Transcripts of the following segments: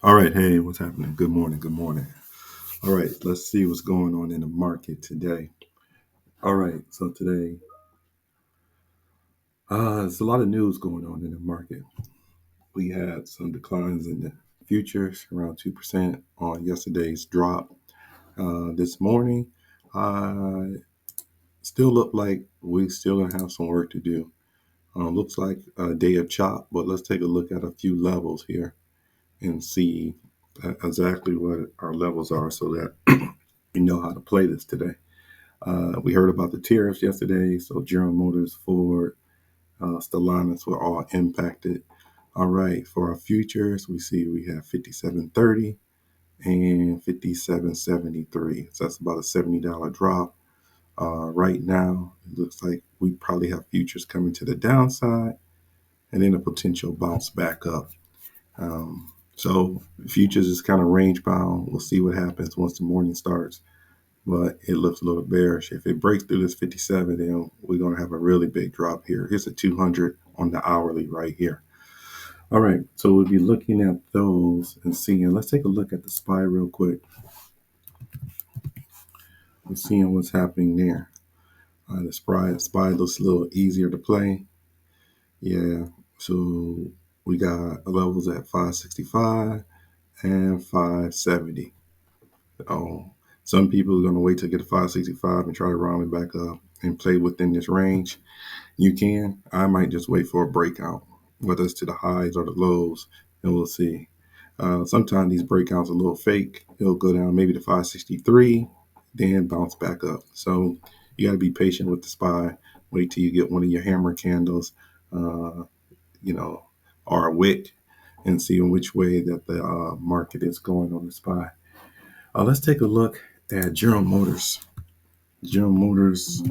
All right, hey, what's happening? Good morning, good morning. All right, let's see what's going on in the market today. All right, so today, there's a lot of news going on in the market. We had some declines in the futures, around 2% on yesterday's drop. This morning, still look like we still gonna have some work to do. Looks like a day of chop, but let's take a look at a few levels here and see exactly what our levels are so that you know how to play this today. We heard about the tariffs yesterday, so General Motors, Ford, Stellantis were all impacted. All right, for our futures, we have 57.30 and 57.73. So that's about a $70 drop. Right now, it looks like we probably have futures coming to the downside and then a potential bounce back up. So futures is kind of range bound. We'll see what happens once the morning starts, but it looks a little bearish. If it breaks through this 57, then we're going to have a really big drop here. Here's a 200 on the hourly right here. All right, so we'll be looking at those and seeing. Let's take a look at the SPY real quick. We're seeing what's happening there. The SPY looks a little easier to play. Yeah, so we got levels at 565 and 570. Some people are going to wait to get to 565 and try to round it back up and play within this range. You can. I might just wait for a breakout, whether it's to the highs or the lows, and we'll see. Sometimes these breakouts are a little fake. It'll go down maybe to 563, then bounce back up. So you got to be patient with the SPY. Wait till you get one of your hammer candles, uh, or a wick, and see in which way that the market is going on the SPY. Let's take a look at General Motors. General Motors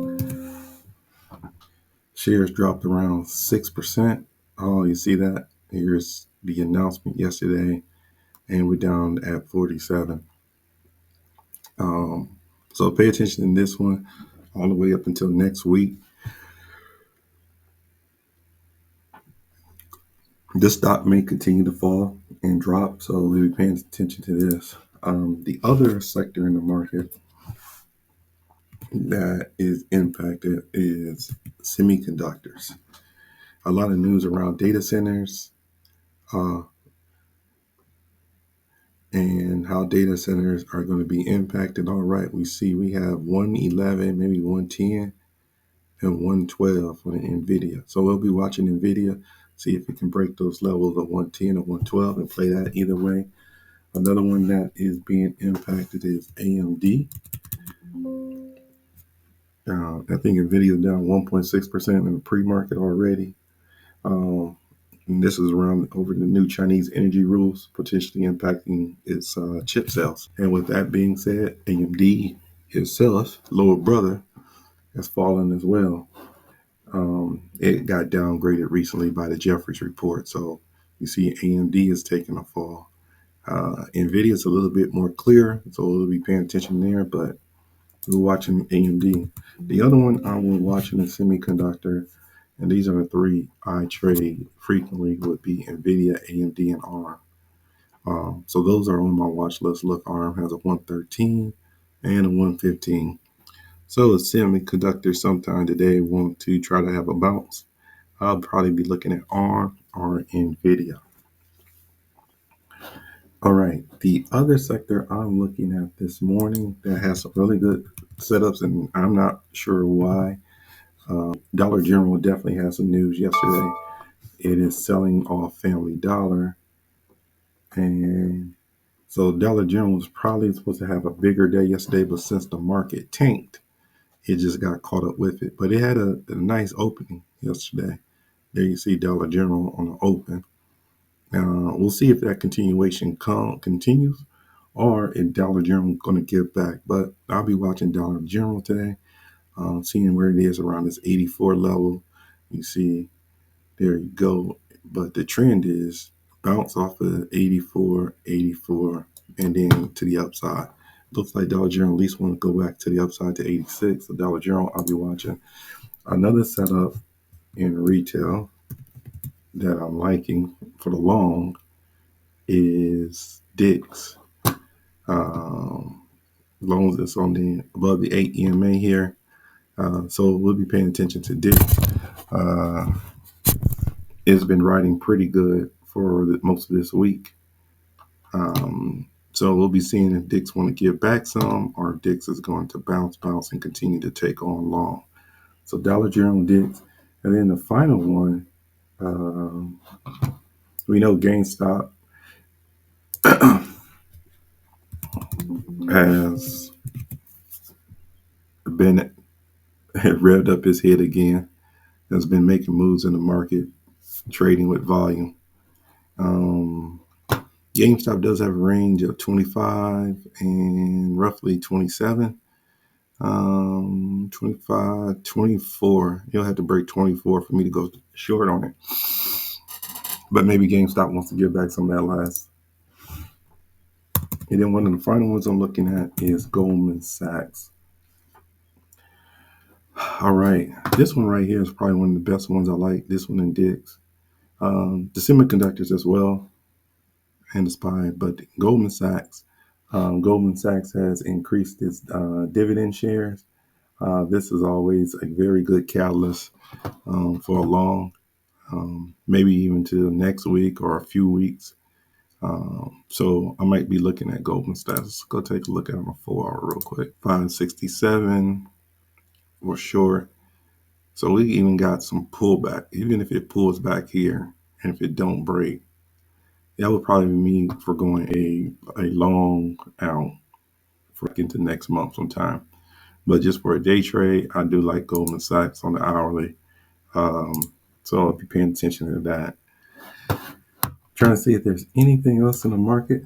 shares dropped around 6%. Oh, you see that? Here's the announcement yesterday, and we're down at 47. So pay attention in this one all the way up until next week. This stock may continue to fall and drop, so we'll be paying attention to this. The other sector in the market that is impacted is semiconductors. A lot of news around data centers, uh, and how data centers are going to be impacted. All right, we have 111, maybe 110, and 112 for the NVDA. So we'll be watching NVIDIA, see if it can break those levels of 110 or 112 and play that either way. Another one that is being impacted is AMD. I think NVIDIA is down 1.6% in the pre-market already. And this is around over the new Chinese energy rules, potentially impacting its chip sales. And with that being said, AMD itself, lower brother, has fallen as well. It got downgraded recently by the Jeffries report. So you see AMD is taking a fall. NVIDIA is a little bit more clear, so we'll be paying attention there, but we're watching AMD. The other one I was watching is semiconductor, and these are the three I trade frequently would be NVIDIA, AMD, and ARM. So those are on my watch list. Look, ARM has a 113 and a 115. So a semiconductor sometime today want to try to have a bounce. I'll probably be looking at ARM or NVIDIA. All right, the other sector I'm looking at this morning that has some really good setups, and I'm not sure why. Dollar General definitely has some news yesterday. It is selling off Family Dollar, and so Dollar General was probably supposed to have a bigger day yesterday, but since the market tanked, it just got caught up with it. But it had a nice opening yesterday. There you see Dollar General on the open. We'll see if that continuation continues or if Dollar General is going to give back. But I'll be watching Dollar General today, seeing where it is around this 84 level. You see, there you go. But the trend is bounce off of 84, 84, and then to the upside. Looks like Dollar General at least want to go back to the upside to 86. So Dollar General, I'll be watching. Another setup in retail that I'm liking for the long is DIX. As long as it's on the above the 8 EMA here. So we'll be paying attention to DIX. It's been riding pretty good for most of this week. So we'll be seeing if DIX want to give back some, or if DIX is going to bounce, and continue to take on long. So Dollar General, DIX. And then the final one, we know GameStop has been revved up his head again, has been making moves in the market, trading with volume. GameStop does have a range of 25 and roughly 27. 25, 24. You'll have to break 24 for me to go short on it. But maybe GameStop wants to give back some of that last. And then one of the final ones I'm looking at is Goldman Sachs. All right. This one right here is probably one of the best ones I like. This one in DIX. The semiconductors as well, and the SPY, but Goldman Sachs. Goldman Sachs has increased its dividend shares. This is always a very good catalyst for a long, maybe even to next week or a few weeks. So I might be looking at Goldman Sachs. Let's go take a look at my 4-hour real quick. 567 for sure. So we even got some pullback. Even if it pulls back here, and if it don't break, that would probably mean for going a long out for into next month sometime. But just for a day trade, I do like Goldman Sachs on the hourly. So I'll be paying attention to that. Trying to see if there's anything else in the market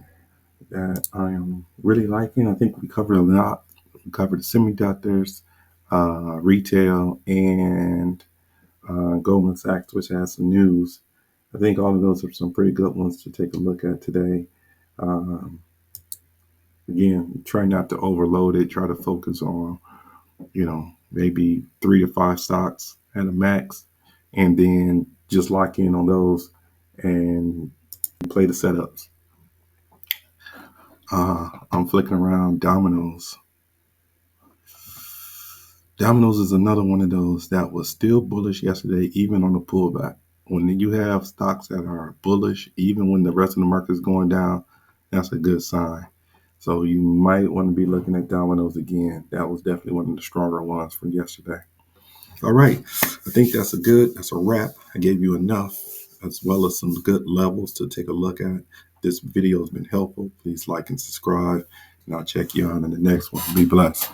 that I am really liking. I think we covered a lot. We covered the semiconductors, retail, and Goldman Sachs, which has some news. I think all of those are some pretty good ones to take a look at today. Again, try not to overload it. Try to focus on, maybe 3 to 5 stocks at a max, and then just lock in on those and play the setups. I'm flicking around Domino's. Domino's is another one of those that was still bullish yesterday, even on the pullback. When you have stocks that are bullish, even when the rest of the market is going down, that's a good sign. So you might want to be looking at Domino's again. That was definitely one of the stronger ones from yesterday. All right. I think that's a wrap. I gave you enough, as well as some good levels to take a look at. This video has been helpful. Please like and subscribe, and I'll check you out in the next one. Be blessed.